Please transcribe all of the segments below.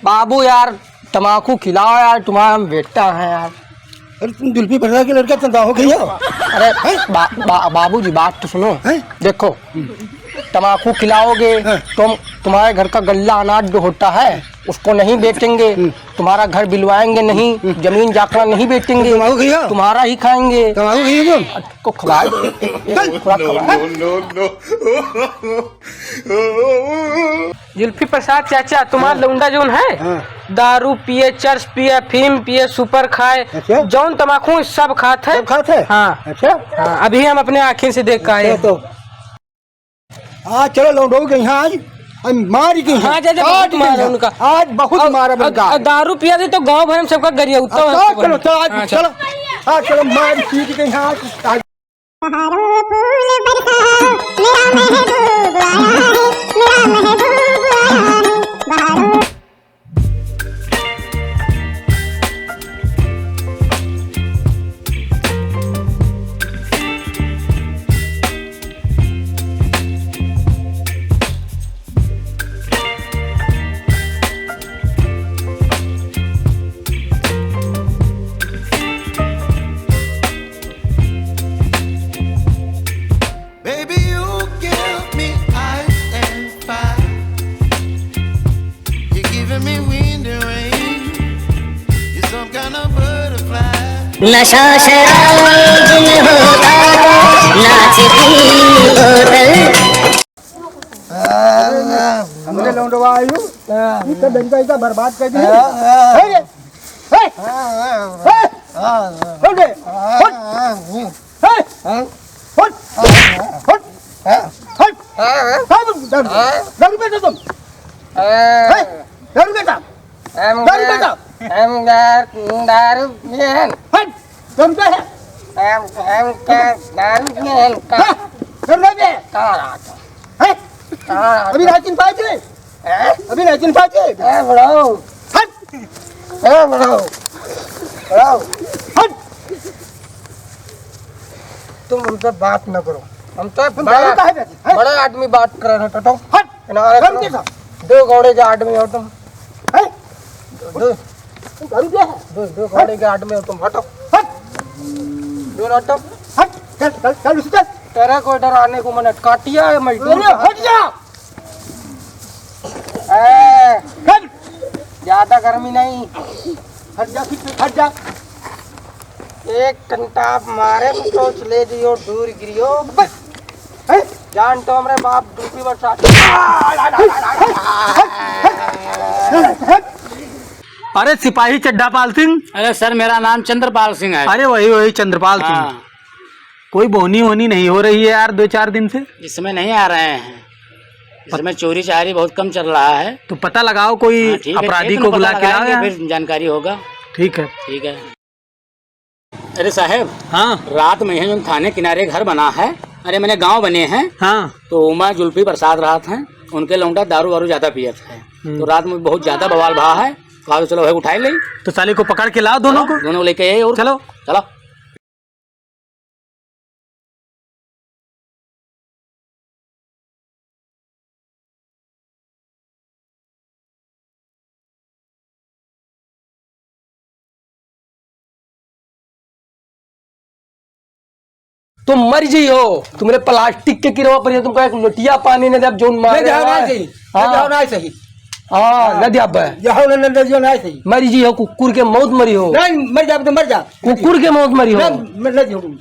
बाबू यार तम्बाकू खिलाओ यार, तुम्हारा बेटा है यार। अरे तुम जुल्फी प्रसाद के लड़का तंदा हो गई हो। अरे बाबूजी बात तो सुनो। देखो तम्बाकू खिलाओगे तो तुम्हारे घर का गल्ला अनाज जो होता है उसको नहीं बेचेंगे, तुम्हारा घर बिलवाएंगे नहीं, जमीन जाकड़ा नहीं बेचेंगे, तुम्हारा ही खाएंगे। को खिला जुल्फी प्रसाद चाचा, तुम्हारा लौंडा जोन है दारू पिए, चर्च पिए, अफीम पिए, सुपर खाए, जौन तम्बाकू सब खाते हैं। हाँ अच्छा, अभी हम अपने आँखें से देख के आए। तो हाँ चलो लौंडो के यहाँ आज मार की। हाँ बहुत मारा उनका, आज बहुत मारा बंदा। दारू पिया थे तो गांव भर में सबका गरिया उतना। चलो चलो आज चलो, हाँ चलो मार पीट के यहाँ आज। नशा शराब में होता नाचती बोतल। हमने लौंडवा आयु इतना बैंक का बर्बाद कर दिया। अभी नाचिन पाचे, अभी नाचिन पाचे। तुम हमसे बात न करो, हम तो बड़े आदमी बात कर रहे थे। दो घोड़े के आदमी हो तुम, दो घोड़े के आदमी हो तुम। हटो हटो, तेरा कोई डराने को मैंने काटिया है। मैं हट जा, ज्यादा गर्मी नहीं, हट जा, हट जा। एक घंटा मारे तो चले जियो, दूर गिरियो जान तो हमरे बाप डूबी बरसात। अरे सिपाही चड्ढापाल सिंह। अरे सर मेरा नाम चंद्रपाल सिंह है। अरे वही चंद्रपाल सिंह। कोई बोनी होनी नहीं हो रही है यार 2-4 दिन से? इस समय नहीं आ रहे हैं, इस समय चोरी चारी बहुत कम चल रहा है। तो पता लगाओ कोई अपराधी को बुला के लाओ, फिर जानकारी होगा। ठीक है ठीक है। अरे साहब, हाँ रात में जो थाने किनारे घर बना है, अरे मैंने गांव बने हैं, हाँ तो मैं जुल्फी प्रसाद रात हैं, उनके लौंडा दारू वारू ज्यादा पिए थे, तो रात में बहुत ज्यादा बवाल भा है। तो चलो भाई उठाए ले, तो साले को पकड़ के लाओ दोनों को, दोनों लेके आए और चलो चलो। तुम मर जी हो, तुमने प्लास्टिक के गिरवा पर तुमको एक लोटिया पानी ने जब जोन मारे सही। हाँ नदी अब मरी जी हो, कुकुर के मौत मरी हो। नहीं मर जा तो मर जा, कुकुर के मौत मरी हो।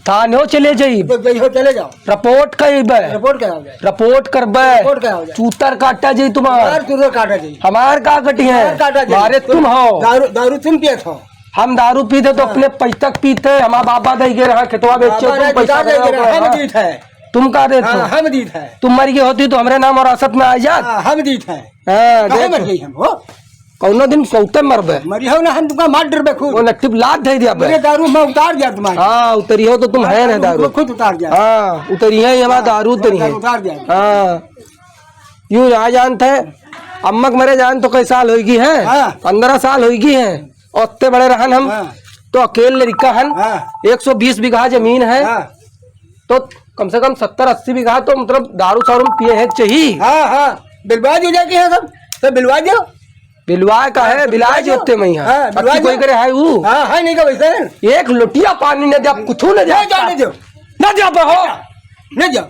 थाने चले जाई, चले जाओ, रिपोर्ट रिपोर्ट करबे, चूतर काटा जाई, तुम्हार काटा जाई, हमार का कटी है, मारे तुम हो। दारू तुम पिए हो, हम दारू पीते तो अपने पैसा पीते, हमारा बाबा दे गए रहा खेतवा बेचे, तुम पैसा तुम का देते हो? हम दीत है। तुम मर गई होती तो हमारे नाम विरासत में आ जात। हम दीत है। मर गई हम हो, कौनो दिन सौते मरबे मरी हो ना, हम तुमका मार डरबे खूब। वो नक्टिब लाद दे दिया बे, दारू में उतार दिया तुम्हारे। हाँ उतरी हो तो तुम है ना, दारू खुद उतार दिया। हाँ उतरी है हमारा, दारू उतरी है, उतार दिया। हाँ यूँ ना जानते अम्मक मरे जान तो कई साल होगी है, 15 साल होगी है, और बड़े रहन हम तो अकेले लड़का हन। 120 बीघा जमीन है, तो कम से कम 70-80 बीघा तो मतलब दारू सारू पिए है चाहिए। बिलवा दो जाके है सब बिलवा दो, बिलवा का है बिलाज होते में हाँ, यहाँ बिलवाए कोई जो। करे है वो हाँ है नहीं का वैसे एक लोटिया पानी न दे कुछ न दे जाने दो न दे हो नहीं जाओ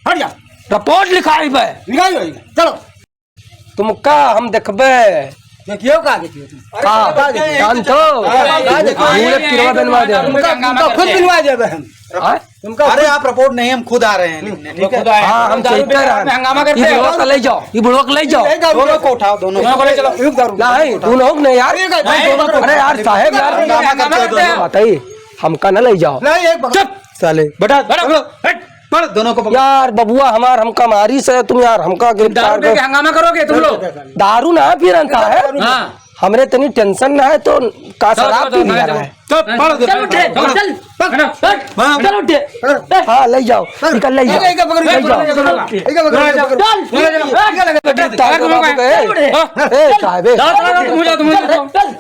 हट जा रिपोर्ट लिखाई बे निकाल चलो तुमका हम देखबे देखियो का देखियो तुम का जान तो पूरे किरवा बनवा दे तुमका खुद बनवा देबे हम हाँ? तुमका अरे आप रिपोर्ट नहीं हम खुद आ रहे हैं लिखने, ठीक है? हाँ हम चलते रहे हंगामा करते ये हैं। बुढ़वा का ले जाओ ये बुढ़वा का ले जाओ दोनों को उठाओ दोनों दोनों को ले चलो नहीं तू लोग नहीं यार अरे यार साहेब यार हंगामा करते हैं। बताइए हमका न ले जाओ नहीं एक चुप साले बेटा पढ़ दोनों को पकड़ो। यार बबुआ हमार हमका मारी से तुम यार हमका गिरफ्तार दारू पी के हंगामा करोगे तुम लोग। दारू ना पी रहा है हाँ हमरे तनी टेंशन ना है तो का शराब पी लिया रहा है चल उठे हाँ ले जाओ निकल ले जाओ एक पकड़ ले जाओ ए साहब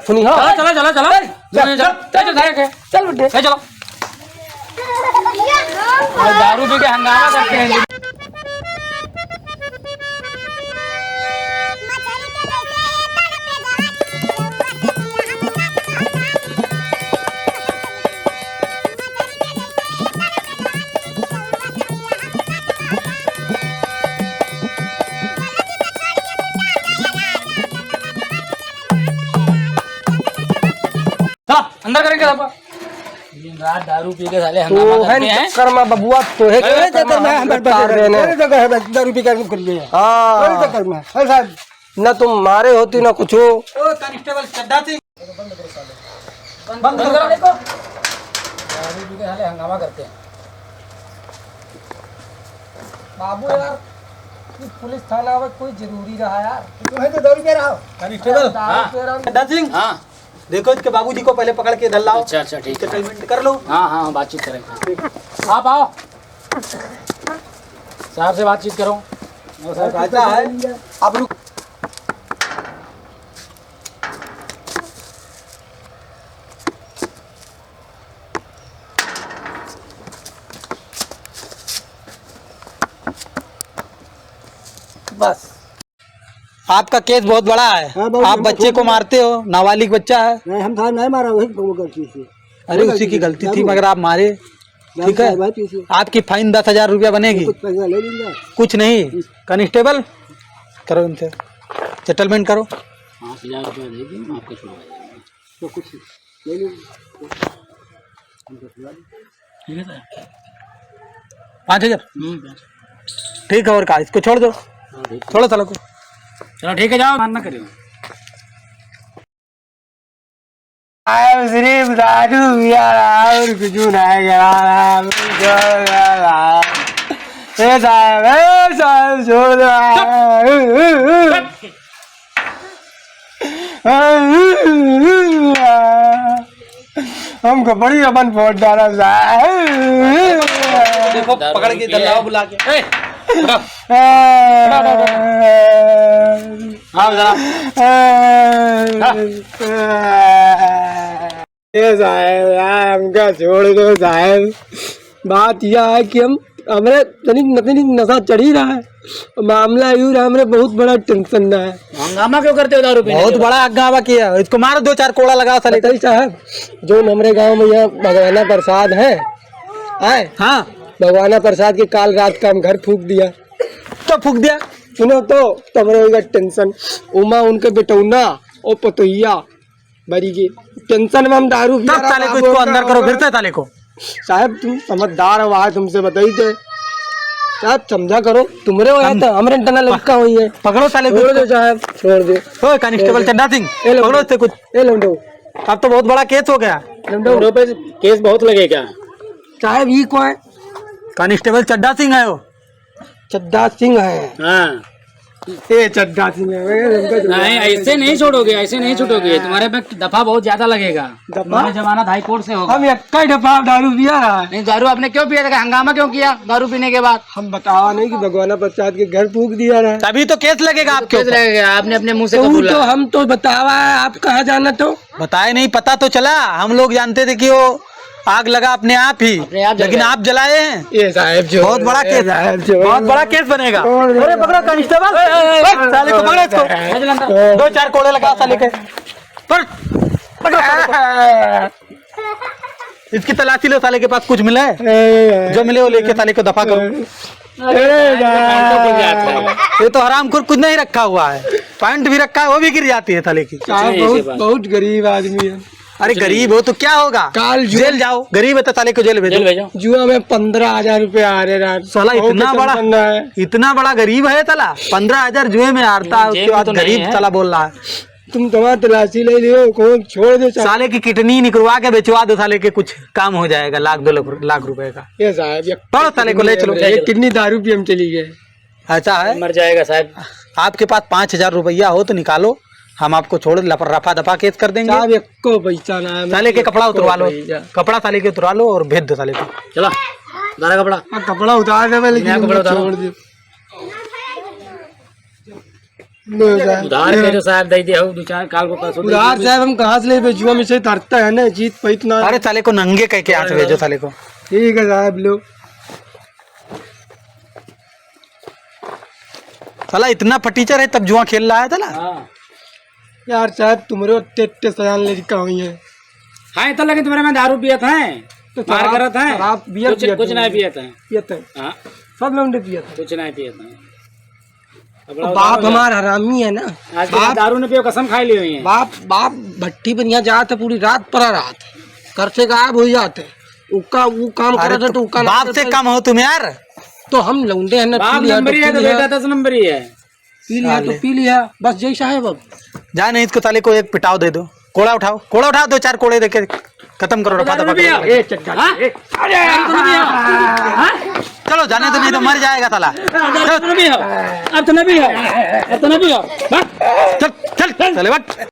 सुनी हाँ चल उठे चलो दारू पी के हंगामा करते हैं। अंदर करेंगे सब दिन रात दारू पी के साले तो हंगामा है करते हैं। चक्कर में बबुआ तो है अरे चक्कर में हम गिरफ्तार देने दारू पी कर कर लिए हाँ चक्कर में अरे साहब न तुम मारे होती न कुछ हो कांस्टेबल चड्डा सिंह बंद करो देखो दारू पी के साले हंगामा करते हैं। बाबू यार पुलिस थाना में कोई जरूरी रहा यार तुम है तो दारू पी रहा हो कांस्टेबल चड्डा सिंह हाँ देखो इसके बाबूजी को पहले पकड़ के इधर लाओ अच्छा अच्छा ठीक है सेटलमेंट कर लो। हाँ हाँ बातचीत करेंगे आप आओ साहब से बातचीत करो ऐसा है आप रुक बस आपका केस बहुत बड़ा है। हाँ, बहुत आप बड़ा। बच्चे को मारते हो, नाबालिग बच्चा है। नहीं हम था नहीं मारा वही गलती से अरे उसी की गलती थी मगर आप मारे, ठीक है। भाई पीछे आपकी फाइन 10,000 रुपया बनेगी। कुछ पैसा ले लेंगे कुछ नहीं कांस्टेबल करो इनसे सेटलमेंट करो। 5,000 रुपया दे दी आपको छुड़वा देंगे। तो कुछ ले लेंगे 5,000 ठीक है। और का इसको छोड़ दो, छोड़ो सालों को। चलो ठीक है जाओ मानना करियो। सिर्फ दारू यार और कुछ नहीं साहब छोड़ दो हमको बड़ी अपन फोट डाला साहब देखो पकड़ के इधर लाओ बुला के। हाँ जरा ये साहब यार हमका छोड़ दो साहब। बात यह है कि हम हमारे तनिक नशा चढ़ ही रहा है। मामला यूँ रहा हमारे बहुत बड़ा टेंशन रहा है। हंगामा क्यों करते हो दारू पीने बहुत के बाद? बड़ा हंगामा किया, इसको मारो 2-4 कोड़ा लगाओ साले। बताइए साहब जो हमारे गांव में यहाँ भगवाना प्रसाद है आए हाँ भगवाना प्रसाद के काल रात का हम घर फूक दिया। तो फूक दिया। सुनो तो तुम्हारे टेंशन उमा उनके बेटौना ओ पतोहिया बरी के टेंशन में हम दारू पी तब ताले को इसको अंदर करो, फिर से ताले को। साहब तुम समझदार हो आज तुमसे बताई थे साहब समझा करो तुमरे हो तो हमरे टना लड़का हुई है। पकड़ो ताले को। छोड़ दो साहब छोड़ दो। ओए कांस्टेबल चड्डा सिंह ए लो। पकड़ो इससे कुछ। ए लंडो अब तो बहुत बड़ा केस हो गया। लंडो पे केस बहुत लगेगा। साहब ये कौन है? कांस्टेबल चड्डा सिंह है वो। चड्डा सिंह है। हाँ ए चड्डा सिंह है। नहीं ऐसे नहीं छोड़ोगे, ऐसे नहीं छूटोगे। तुम्हारे पे दफा बहुत ज्यादा लगेगा। तुम्हारा जमानत हाई कोर्ट से होगा। हम एक डफा दारू पिया है। नहीं दारू आपने क्यों पिया था? हंगामा क्यों किया दारू पीने के बाद? हम बतावा नहीं कि भगवाना प्रसाद के घर फूक दिया रहा है। तभी तो केस लगेगा आपके केस ऊपर। लगेगा। आपने अपने मुंह से तो कबूला। हम तो बतावा है आप कहाँ जाना तो बताए नहीं, पता तो चला। हम लोग जानते थे कि वो आग लगा अपने आप ही, अपने आप जल लेकिन गया। आप जलाए हैं। ये साहब जो बहुत बड़ा केस, बहुत बड़ा केस बनेगा। अरे पकड़ो कांस्टेबल, साले को पकड़ो इसको, 2-4 कोड़े लगा साले के। पकड़ो साले को। इसकी तलाशी लो, साले के पास कुछ मिला है? जो मिले वो लेके साले को दफा करो। ये तो हरामखोर कुछ नहीं रखा हुआ है, पैंट भी रखा है वो भी गिर जाती है साले की। साहब बहुत बहुत गरीब आदमी है। अरे गरीब हो तो क्या होगा, काल जेल जाओ। गरीब है तो साले को जेल जेल भेजो। भेजो। जुआ में 15,000 रुपए आ रहे रात। साला इतना बड़ा, इतना बड़ा गरीब है साला, 15,000 जुए में हारता है, उसके जेल में बाद तो नहीं गरीब है। साला बोल रहा है। तुम तुम्हारा तलाशी ले लियो, कौन छोड़ दो साहब। साले की किडनी निकलवा के बेचवा दो, साले के कुछ काम हो जाएगा, 1-2 लाख रुपए का। ये साहब ये पकड़ो साले को, ले चलो। एक किडनी दारू पी हम चली गए। ऐसा है, मर जाएगा साहब। आपके पास 5,000 रुपया हो तो निकालो, हम आपको छोड़ रफा दफा केस कर देंगे। साहब एक को पैसा ना है। साले के कपड़ा उतरवा लो, कपड़ा साले के उतरवा लो और भेज दो साले को। चला उतारा कपड़ा। कपड़ा उतार दे, लेकिन कपड़ा उतारो। छोड़ दे। लो साहब। उधार के जो साहब दे दिया हो 2-4 काल को पैसों उधार साहब हम कहाँ से ले? जुआ में से धरता है ना, जीत पे इतना। अरे साले को नंगे कह के हाथ भेजो साले को। ठीक है साहब लो। साला इतना फटीचर है तब जुआ खेल रहा है साला। हाँ यार साहब तुम्हारे टेट्टे सयान ले कहीं है। हाँ तो लगे तुम्हारे में दारू पियत हैं, तो मार करत हैं, शराब बियर कुछ नहीं पियत हैं। पियते हाँ सब लोग पियते। कुछ नहीं पियत हैं। बाप हमारा हरामी है ना। आज के बाद दारू ने पियो, कसम खाई ली हुई है। बाप भट्टी पर यहाँ जाते पूरी रात पड़ा रात घर से गायब हो जाते। उका वो काम अरे करते तो उका बाप से कम हो तुम यार। तो हम लौंडे हैं ना। बाप पी लिया नंबर ही है तो बेटा 10 नंबर ही है। पी लिया तो पी लिया, बस जैसा है अब। जा नहीं इसको साले को एक पिटाव दे दो, कोड़ा उठाओ, 2-4 कोड़े देके खत्म करो, रफा दफा करो। ए चक्का चलो जाने तो, नहीं तो मर जाएगा साला। अब तो नहीं पियो, अब तो नहीं पियो, अब तो नहीं पियो। चल चल चले बट।